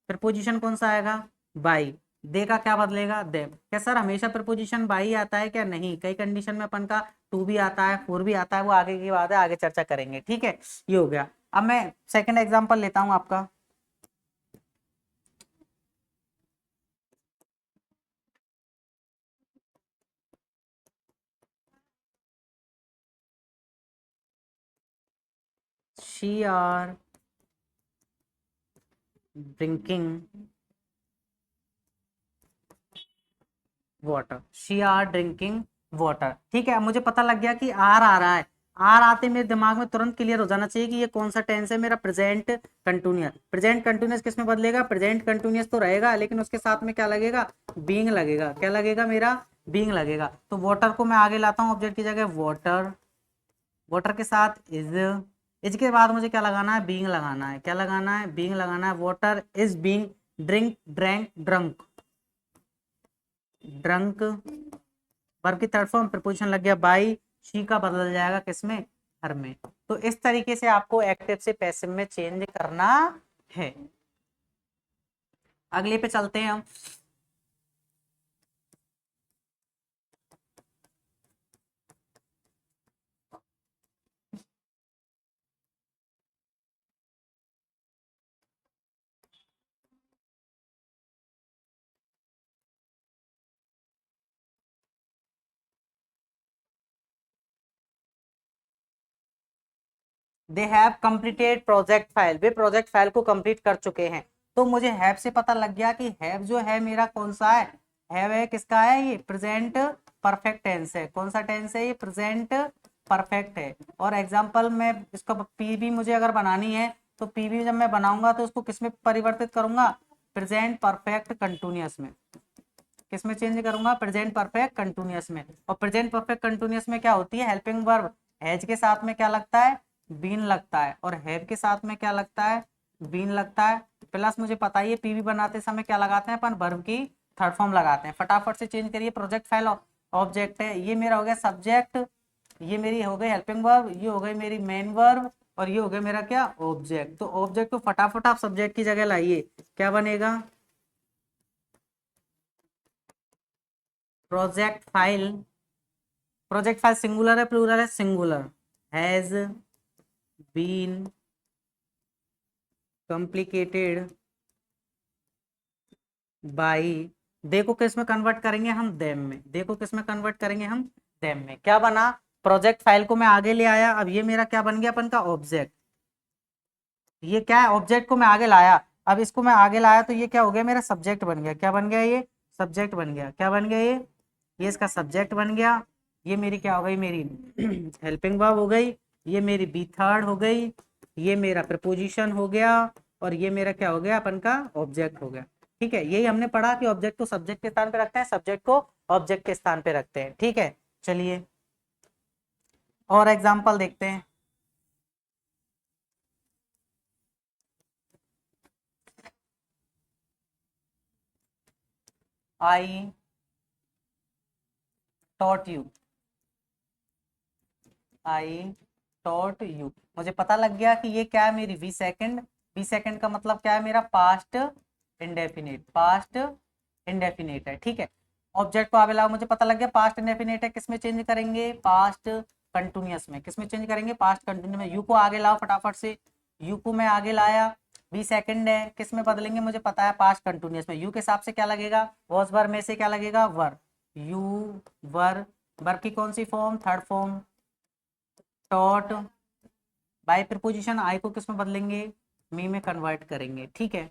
प्रपोजिशन कौन सा आएगा, बाई, दे का क्या बदलेगा, देम। क्या सर हमेशा प्रपोजिशन बाई आता है क्या, नहीं, कई कंडीशन में अपन का टू भी आता है, फोर भी आता है, वो आगे की बात है, आगे चर्चा करेंगे, ठीक है। ये हो गया। अब मैं सेकंड एग्जांपल लेता हूं आपका, she are drinking water, she are drinking water, ठीक है। मुझे पता लग गया कि आर आ रहा है, आर आते मेरे दिमाग में तुरंत क्लियर हो जाना चाहिए कि ये कौन सा टेंस है, मेरा प्रेजेंट कंटिन्यूअस। प्रेजेंट कंटिन्यूअस किस में बदलेगा, प्रेजेंट कंटिन्यूअस तो रहेगा लेकिन उसके साथ में क्या लगेगा, बीइंग लगेगा, क्या लगेगा, मेरा बीइंग लगेगा। तो वाटर को मैं आगे लाता हूँ ऑब्जेक्ट की जगह, वाटर, वाटर के साथ इज के बाद मुझे क्या लगाना है, बीइंग लगाना है, क्या लगाना है, बीइंग लगाना है। Water is being drink, drank, drunk, drunk, verb की थर्ड फॉर्म, प्रपोजिशन लग गया बाई, शी का बदल जाएगा किसमें, हर में। तो इस तरीके से आपको एक्टिव से पैसिव में चेंज करना है। अगले पे चलते हैं हम, they have completed project file, way project file को कंप्लीट कर चुके हैं। तो मुझे हैव से पता लग गया कि हैव जो है मेरा कौन सा है, हैव है किसका है, ये प्रेजेंट परफेक्ट टेंस है। कौन सा टेंस है, ये प्रेजेंट परफेक्ट है। और एग्जाम्पल में इसका पीबी मुझे अगर बनानी है तो पीबी जब मैं बनाऊंगा तो उसको किस में परिवर्तित करूंगा, प्रेजेंट परफेक्ट कंटिन्यूअस में, किस में चेंज करूंगा, प्रेजेंट परफेक्ट कंटिन्यूअस में। और प्रेजेंट परफेक्ट कंटिन्यूअस में क्या होती है, हेल्पिंग वर्ब, हैज के साथ में क्या लगता है, बीन लगता है, और हैव के साथ में क्या लगता है, बीन लगता है। प्लस मुझे पता ही है पीवी बनाते समय क्या लगाते हैं अपन, वर्ब की थर्ड फॉर्म लगाते हैं। फटाफट से चेंज करिए, प्रोजेक्ट फाइल ऑब्जेक्ट है, ये मेरा हो गया सब्जेक्ट, ये मेरी हो गई हेल्पिंग वर्ब, ये हो गई मेरी मेन वर्ब, और ये हो गया मेरा क्या, ऑब्जेक्ट। तो ऑब्जेक्ट को फटाफट आप सब्जेक्ट की जगह लाइए, क्या बनेगा, project file, project file singular है प्लूरल है, singular, has been complicated by, देखो किस में कन्वर्ट करेंगे हम, देम में, देखो किस में कन्वर्ट करेंगे हम, देम में। क्या बना, प्रोजेक्ट फाइल को मैं आगे ले आया, अब ये मेरा क्या बन गया अपन का ऑब्जेक्ट, ये क्या है, ऑब्जेक्ट को मैं आगे लाया, अब इसको मैं आगे लाया तो ये क्या हो गया, मेरा सब्जेक्ट बन गया, क्या बन गया, ये सब्जेक्ट बन गया, क्या बन गया, ये इसका सब्जेक्ट बन गया। ये मेरी क्या हो गई, मेरी हेल्पिंग वर्ब हो गई, ये मेरी बी थर्ड हो गई, ये मेरा प्रपोजिशन हो गया, और ये मेरा क्या हो गया, अपन का ऑब्जेक्ट हो गया। ठीक है, यही हमने पढ़ा कि ऑब्जेक्ट को सब्जेक्ट के स्थान पे रखते हैं, सब्जेक्ट को ऑब्जेक्ट के स्थान पे रखते हैं। ठीक है, चलिए और एग्जाम्पल देखते हैं। I taught you, I taught you, मुझे पता लग गया कि ये क्या है, मेरी वी सेकंड, वी सेकंड का मतलब क्या है, मेरा पास्ट इंडेफिनिट, पास्ट इंडेफिनिट है। ठीक है, ऑब्जेक्ट को आगे लाओ, मुझे पता लग गया पास्ट इंडेफिनिट है, किसमें चेंज करेंगे, पास्ट कंटिन्यूअस में, किसमें चेंज करेंगे, पास्ट कंटिन्यूअस में। यू को आगे लाओ फटाफट से, यू को मैं आगे लाया, वी सेकंड है, किस में बदलेंगे, मुझे पता है पास्ट कंटिन्यूअस में। यू के हिसाब से क्या लगेगा, वॉज वर में से क्या लगेगा, वर, यू वर, वर की कौन सी form, third form, taught, by preposition I को किस में बदलेंगे, मी में कन्वर्ट करेंगे। ठीक है,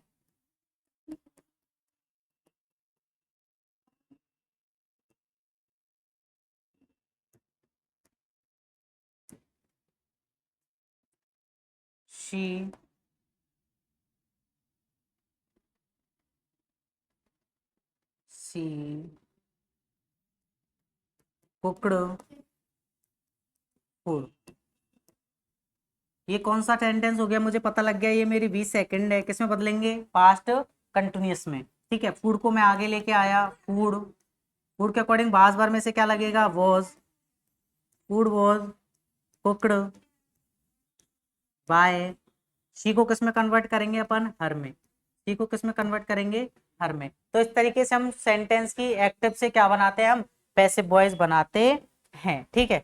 शी सी कुकड़ फूड, ये कौन सा टेंटेंस हो गया, मुझे पता लग गया, ये मेरी वी सेकंड है, किसमें बदलेंगे, पास्ट कंटिन्यूअस में। ठीक है, फूड को मैं आगे लेके आया, फूड, वुड के अकॉर्डिंग बाज बार में से क्या लगेगा, was, would was cooked bye, she को किस में कन्वर्ट करेंगे अपन, हर में, शी को किस में कन्वर्ट करेंगे, हर में। तो इस तरीके से हम सेंटेंस की एक्टिव से क्या बनाते हैं, हम पैसिव वॉइस बनाते हैं। ठीक है,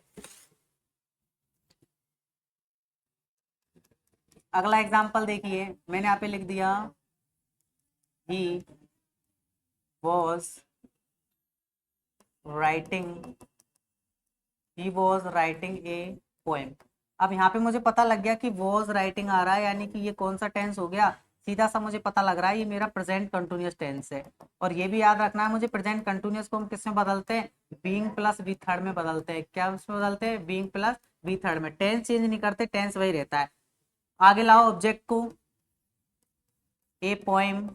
अगला एग्जांपल देखिए, मैंने यहाँ पे लिख दिया he was writing, he was writing a poem. अब यहाँ पे मुझे पता लग गया कि वॉज राइटिंग आ रहा है, यानी कि ये कौन सा टेंस हो गया, सीधा सा मुझे पता लग रहा है ये मेरा प्रेजेंट कंटिन्यूअस टेंस है। और ये भी याद रखना है मुझे, प्रेजेंट कंटिन्यूअस को हम किस में बदलते हैं, बीइंग प्लस बी थर्ड में बदलते हैं। क्या उसमें बदलते हैं, बीइंग प्लस बी थर्ड में। टेंस चेंज नहीं करते, टेंस वही रहता है। आगे लाओ ऑब्जेक्ट को, ए पोएम,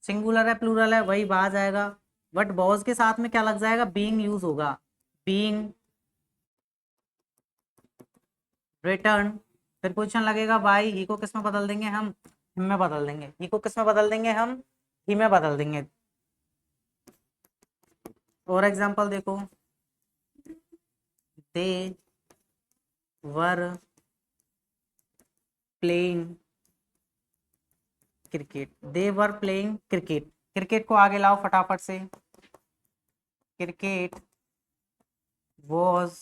सिंगुलर है प्लूरल है वही बाज आएगा, बट वॉज के साथ में क्या लग जाएगा, बीइंग यूज होगा, बीइंग रिटर्न, फिर पोजीशन लगेगा बाई, ही को किस में बदल देंगे हम, हिम में बदल देंगे, ही को किस में बदल देंगे हम, ही में बदल देंगे। और एग्जांपल देखो, they were playing cricket, they were playing cricket, cricket को आगे लाओ फटाफट से, cricket was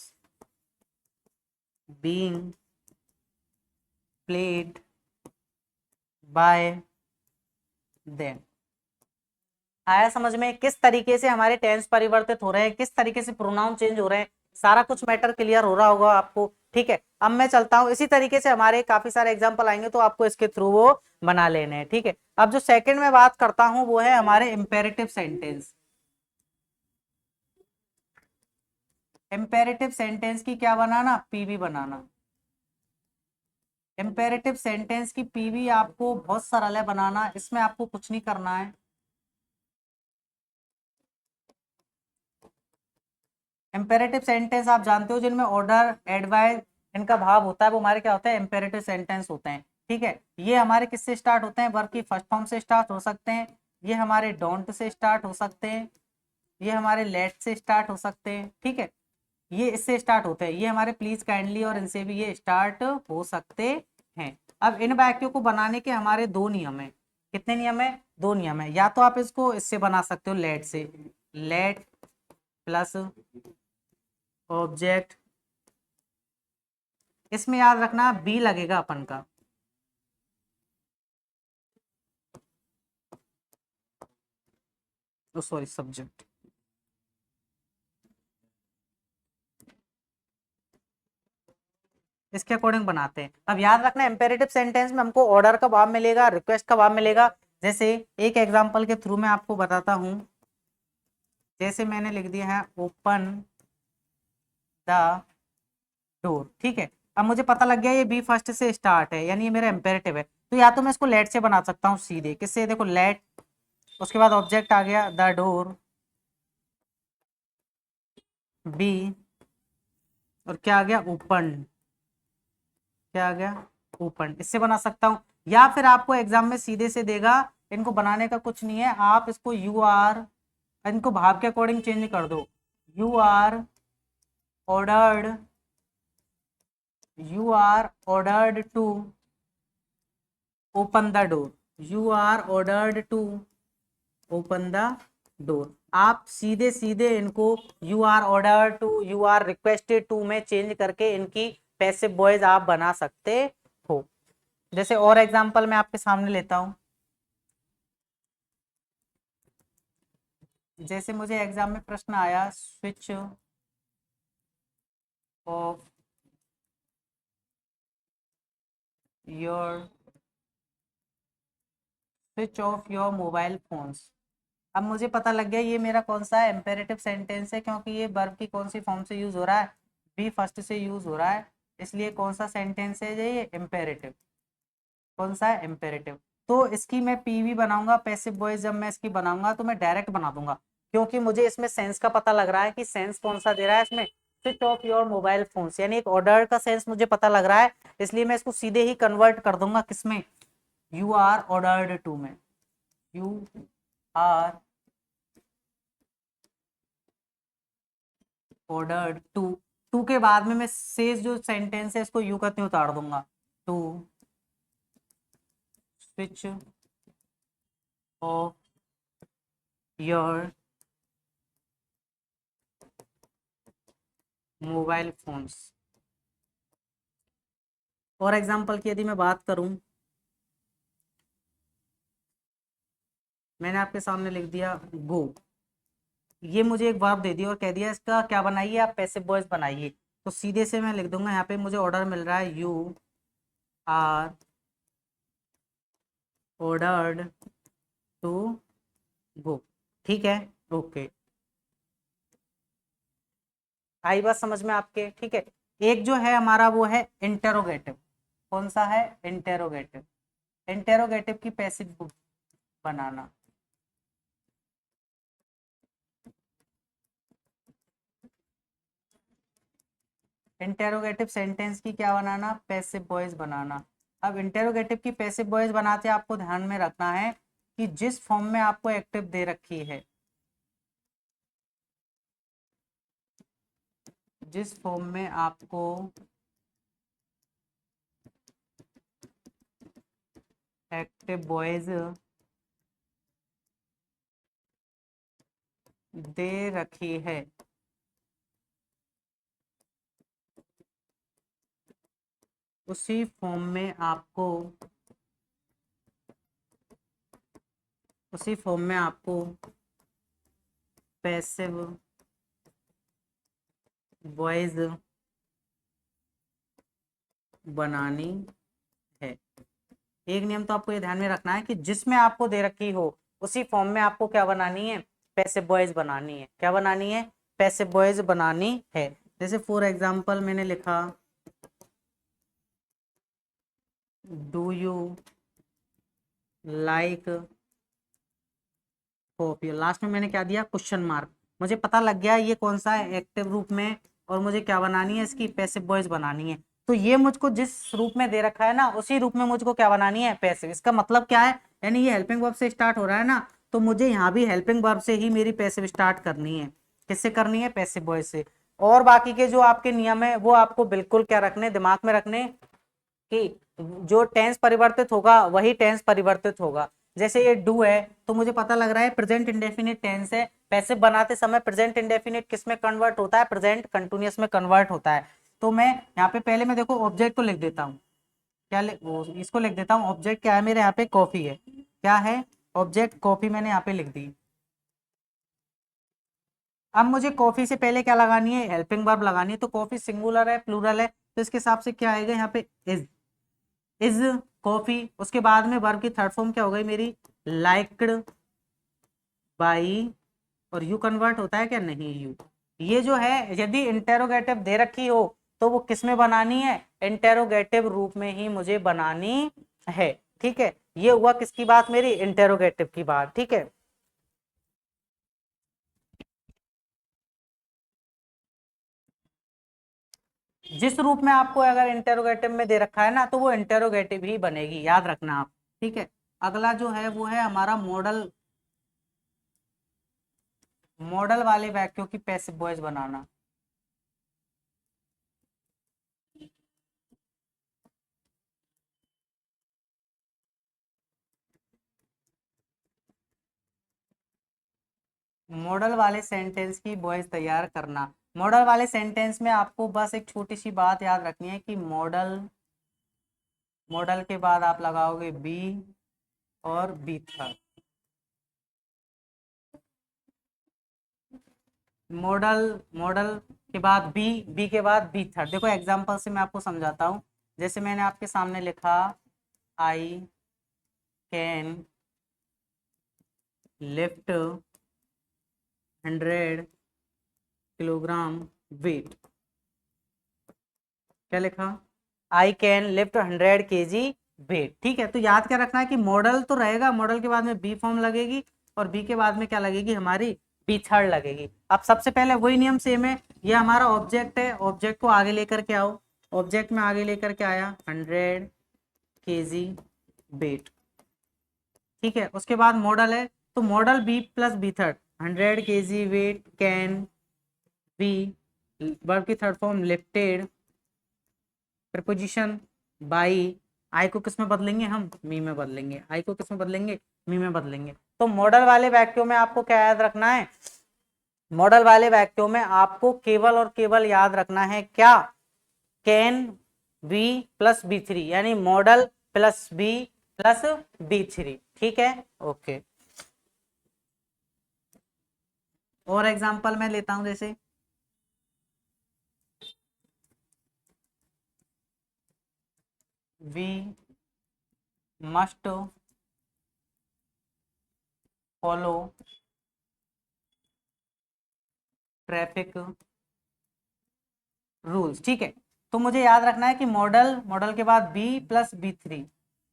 being played by them. आया समझ में किस तरीके से हमारे टेंस परिवर्तित हो रहे हैं, किस तरीके से प्रोनाउन चेंज हो रहे हैं, सारा कुछ मैटर क्लियर हो रहा होगा आपको। ठीक है, अब मैं चलता हूं, इसी तरीके से हमारे काफी सारे एग्जांपल आएंगे तो आपको इसके थ्रू वो बना लेने हैं। ठीक है, अब जो सेकंड में बात करता हूं वो है हमारे इंपेरेटिव सेंटेंस। इंपेरेटिव सेंटेंस की क्या बनाना, पीवी बनाना। इंपेरेटिव सेंटेंस की पीवी आपको बहुत सरल है बनाना, इसमें आपको कुछ नहीं करना है। इंपेरेटिव सेंटेंस आप जानते हो जिनमें ऑर्डर एडवाइस इनका भाव होता है, वो हमारे क्या होता है, इंपेरेटिव सेंटेंस होते हैं। ठीक है, ये हमारे किससे स्टार्ट होते हैं, वर्ब की फर्स्ट फॉर्म से स्टार्ट हो सकते हैं, ये हमारे डोंट से स्टार्ट हो सकते हैं, ये हमारे लेट से स्टार्ट हो सकते हैं। ठीक है, ये इससे स्टार्ट होते हैं, ये हमारे प्लीज काइंडली और इनसे भी ये स्टार्ट हो सकते हैं। अब इन वाक्यों को बनाने के हमारे दो नियम है। कितने नियम है, दो नियम है। या तो आप इसको इससे बना सकते हो, लेट से, लेट प्लस ऑब्जेक्ट, इसमें याद रखना बी लगेगा अपन का, सॉरी सब्जेक्ट। इसके अकॉर्डिंग बनाते हैं। अब याद रखना इंपेरेटिव सेंटेंस में हमको ऑर्डर का भाव मिलेगा, रिक्वेस्ट का भाव मिलेगा। जैसे एक एग्जांपल के थ्रू मैं आपको बताता हूं, जैसे मैंने लिख दिया है ओपन द डोर। ठीक है, अब मुझे पता लग गया ये बी फर्स्ट से स्टार्ट है, यानी ये मेरा इंपेरेटिव है। तो या तो मैं इसको लेट से बना सकता हूँ सीधे, किससे, देखो लेट, उसके बाद ऑब्जेक्ट आ गया द डोर, बी, और क्या आ गया, ओपन, क्या आ गया, ओपन, इससे बना सकता हूँ। या फिर आपको एग्जाम में सीधे से देगा, इनको बनाने का कुछ नहीं है, आप इसको यू आर, इनको भाव के अकॉर्डिंग चेंज कर दो, you are ordered, you are ordered to open the door, you are ordered to open the door. आप सीधे सीधे इनको you are order to, you are requested to में चेंज करके इनकी पैसिव वॉइस आप बना सकते हो। जैसे और एग्जांपल मैं आपके सामने लेता हूं, जैसे मुझे एग्जाम में प्रश्न आया, switch off your, switch off your mobile phones. अब मुझे पता लग गया ये मेरा कौन सा है, इंपेरेटिव सेंटेंस है, क्योंकि ये वर्ब की कौन सी फॉर्म से यूज हो रहा है, बी फर्स्ट से यूज हो रहा है, इसलिए कौन सा सेंटेंस है ये, इंपेरेटिव। कौन सा है, इंपेरेटिव। तो इसकी मैं पीवी बनाऊंगा, पैसिव वॉइस जब मैं इसकी बनाऊंगा तो मैं डायरेक्ट बना दूंगा, क्योंकि मुझे इसमें सेंस का पता लग रहा है कि सेंस कौन सा दे रहा है इसमें, switch off your mobile phones, यानी एक ऑर्डर का सेंस मुझे पता लग रहा है, इसलिए मैं इसको सीधे ही कन्वर्ट कर दूंगा किसमें, यू आर ऑर्डर्ड टू में, you are ordered to, to के बाद में मैं शेष जो सेंटेंस है इसको यू करते उतार दूंगा, to switch off your mobile phones. और एग्जांपल की यदि मैं बात करूं, मैंने आपके सामने लिख दिया गो, ये मुझे एक वर्ब दे दिया और कह दिया इसका क्या बनाइए आप, पैसिव वॉइस बनाइए। तो सीधे से मैं लिख दूंगा यहाँ पे मुझे ऑर्डर मिल रहा है, you are ordered to go. ठीक है, ओके, आई बात समझ में आपके? ठीक है, एक जो है हमारा वो है इंटेरोगेटिव। कौन सा है? इंटेरोगेटिव। इंटेरोगेटिव की पैसिव बनाना। इंटेरोगेटिव सेंटेंस की क्या बनाना? पैसिव वॉइस बनाना। अब इंटेरोगेटिव की पैसिव वॉइस बनाते आपको ध्यान में रखना है कि जिस फॉर्म में आपको एक्टिव दे रखी है, जिस फॉर्म में आपको एक्टिव वॉइस दे रखी है, उसी फॉर्म में आपको, उसी फॉर्म में आपको पैसिव वॉइस बनानी है। एक नियम तो आपको ये ध्यान में रखना है कि जिसमें आपको दे रखी हो उसी फॉर्म में आपको क्या बनानी है? पैसिव वॉइस बनानी है। क्या बनानी है? पैसिव वॉइस बनानी है। जैसे फॉर एग्जांपल मैंने लिखा do you like coffee, last में मैंने क्या दिया? Question mark. मुझे पता लग गया ये कौन सा है, एक्टिव रूप में, और मुझे क्या बनानी है? इसकी पैसिव वॉइस बनानी है। तो ये मुझको जिस रूप में दे रखा है ना, उसी रूप में मुझको क्या बनानी है? पैसिव। इसका मतलब क्या है? यानी ये हेल्पिंग वर्ब से स्टार्ट हो रहा है ना, तो मुझे यहाँ भी हेल्पिंग वर्ब से ही मेरी पैसिव स्टार्ट करनी है। किससे करनी है? पैसिव वॉइस से। और बाकी के जो आपके नियम है वो आपको बिल्कुल क्या रखने, दिमाग में रखने कि जो टेंस परिवर्तित होगा वही टेंस परिवर्तित होगा। जैसे ये डू है तो मुझे पता लग रहा है प्रेजेंट इंडेफिनिट टेंस है। पैसिव बनाते समय प्रेजेंट इंडेफिनिट किस में कन्वर्ट होता है? प्रेजेंट कंटिन्यूअस में कन्वर्ट होता है। तो मैं यहाँ पे पहले मैं देखो ऑब्जेक्ट को लिख देता हूँ, क्या इसको लिख देता हूँ। ऑब्जेक्ट क्या है मेरे यहाँ पे? कॉफी है। क्या है? ऑब्जेक्ट कॉफी मैंने यहाँ पे लिख दी। अब मुझे कॉफी से पहले क्या लगानी है? हेल्पिंग वर्ब लगानी है। तो कॉफी सिंगुलर है प्लूरल है, तो इसके हिसाब से क्या आएगा यहाँ पे? Is coffee. उसके बाद में वर्ब की थर्ड फॉर्म क्या हो गई मेरी? लाइक्ड बाई, और यू कन्वर्ट होता है क्या? नहीं, यू। ये जो है यदि इंटेरोगेटिव दे रखी हो तो वो किस में बनानी है? इंटेरोगेटिव रूप में ही मुझे बनानी है। ठीक है, ये हुआ किसकी बात? मेरी इंटेरोगेटिव की बात। ठीक है, जिस रूप में आपको अगर इंटेरोगेटिव में दे रखा है ना, तो वो इंटेरोगेटिव ही बनेगी, याद रखना आप। ठीक है, अगला जो है वो है हमारा मॉडल, मॉडल वाले वाक्यों की पैसिव वॉइस बनाना। मॉडल वाले सेंटेंस की वॉइस तैयार करना। मॉडल वाले सेंटेंस में आपको बस एक छोटी सी बात याद रखनी है कि मॉडल, मॉडल के बाद आप लगाओगे बी और बी थर्ड। मॉडल, मॉडल के बाद बी, बी के बाद बी थर्ड। देखो एग्जांपल से मैं आपको समझाता हूँ। जैसे मैंने आपके सामने लिखा I can lift 100 kilogram weight. क्या लिखा? I can lift 100 kg weight. ठीक है, तो याद क्या रखना है कि मॉडल तो रहेगा, मॉडल के बाद में बी फॉर्म लगेगी और बी के बाद में क्या लगेगी? हमारी बी थर्ड लगेगी। अब सबसे पहले वही नियम सेम है, ये हमारा ऑब्जेक्ट है, ऑब्जेक्ट को आगे लेकर के आओ। ऑब्जेक्ट में आगे लेकर के आया 100 kg वेट। ठीक है, उसके बाद मॉडल है, तो model be plus B third, 100 kg weight can be verb की third form lifted, preposition by, I को किस में बदलेंगे हम, मी में बदलेंगे, आई को किस में बदलेंगे, मी में बदलेंगे। तो मॉडल वाले वाक्यों में आपको क्या याद रखना है, मॉडल वाले वाक्यों में आपको केवल और केवल याद रखना है क्या, can be plus V three, यानी model plus be plus V three. ठीक है, ओके। और एग्जांपल मैं लेता हूं, जैसे we must follow traffic rules. ठीक है, तो मुझे याद रखना है कि मॉडल, मॉडल के बाद बी प्लस बी थ्री,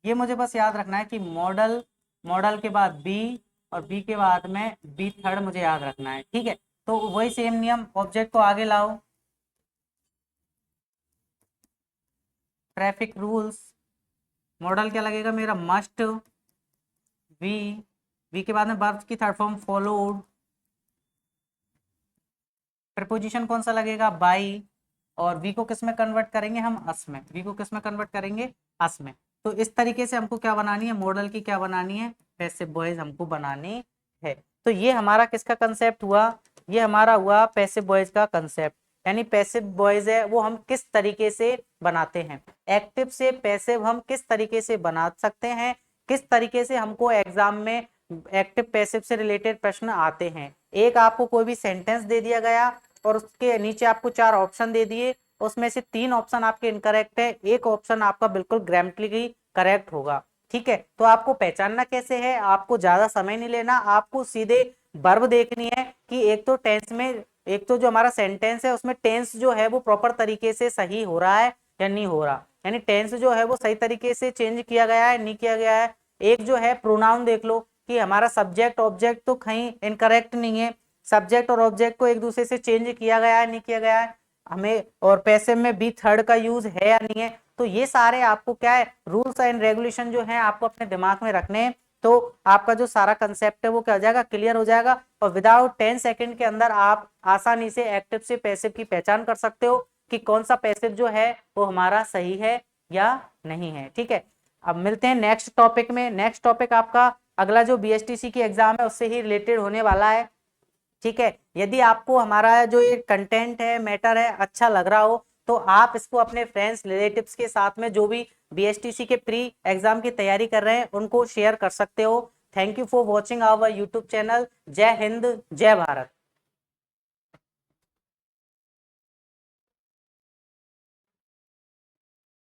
ये मुझे बस याद रखना है कि मॉडल, मॉडल के बाद बी और बी के बाद में बी थर्ड मुझे याद रखना है। ठीक है, तो वही सेम नियम, ऑब्जेक्ट को आगे लाओ, ट्रैफिक रूल्स, मॉडल क्या लगेगा मेरा, मस्ट, वी, वी के बाद में वर्ब की थर्ड फॉर्म फॉलोड, प्रपोजिशन कौन सा लगेगा, बाई, और वी को किस में कन्वर्ट करेंगे हम, अस में, वी को किस में कन्वर्ट करेंगे, अस में। तो इस तरीके से हमको क्या बनानी है, मॉडल की क्या बनानी है, पैसिव वॉइस हमको बनानी है। तो ये हमारा किसका कंसेप्ट हुआ, ये हमारा हुआ पैसिव वॉइस का कंसेप्ट, यानी पैसिव वॉइस है वो हम किस तरीके से बनाते हैं, एक्टिव से पैसिव हम किस तरीके से बना सकते हैं, किस तरीके से हमको एग्जाम में एक्टिव पैसिव से रिलेटेड प्रश्न आते हैं। एक आपको कोई भी सेंटेंस दे दिया गया और उसके नीचे आपको 4 ऑप्शन दे दिए, उसमें से 3 ऑप्शन आपके इनकरेक्ट है, एक ऑप्शन आपका बिल्कुल ग्रामेटिकली करेक्ट होगा। ठीक है, तो आपको पहचानना कैसे है, आपको ज्यादा समय नहीं लेना, आपको सीधे वर्ब देखनी है कि एक तो टेंस में, एक तो जो हमारा सेंटेंस है उसमें टेंस जो है वो प्रॉपर तरीके से सही हो रहा है या नहीं हो रहा, यानी टेंस जो है वो सही तरीके से चेंज किया गया है नहीं किया गया है। एक जो है प्रोनाउन देख लो कि हमारा सब्जेक्ट ऑब्जेक्ट तो कहीं इनकरेक्ट नहीं है, सब्जेक्ट और ऑब्जेक्ट को एक दूसरे से चेंज किया गया है नहीं किया गया है हमें, और पैसिव में बी थर्ड का यूज है या नहीं है। तो ये सारे आपको क्या है, रूल्स एंड रेगुलेशन जो है आपको अपने दिमाग में रखने हैं, तो आपका जो सारा कंसेप्ट है वो क्या हो जाएगा, क्लियर हो जाएगा, और विदाउट 10 सेकंड के अंदर आप आसानी से एक्टिव से पैसिव की पहचान कर सकते हो कि कौन सा पैसिव जो है वो हमारा सही है या नहीं है। ठीक है, अब मिलते हैं नेक्स्ट टॉपिक में। नेक्स्ट टॉपिक आपका अगला जो बीएसटीसी की एग्जाम है उससे ही रिलेटेड होने वाला है। ठीक है, यदि आपको हमारा जो ये कंटेंट है, मैटर है, अच्छा लग रहा हो तो आप इसको अपने फ्रेंड्स रिलेटिव्स के साथ में जो भी बीएसटीसी के प्री एग्जाम की तैयारी कर रहे हैं उनको शेयर कर सकते हो। Thank you for watching our YouTube channel. जय हिंद, जय भारत।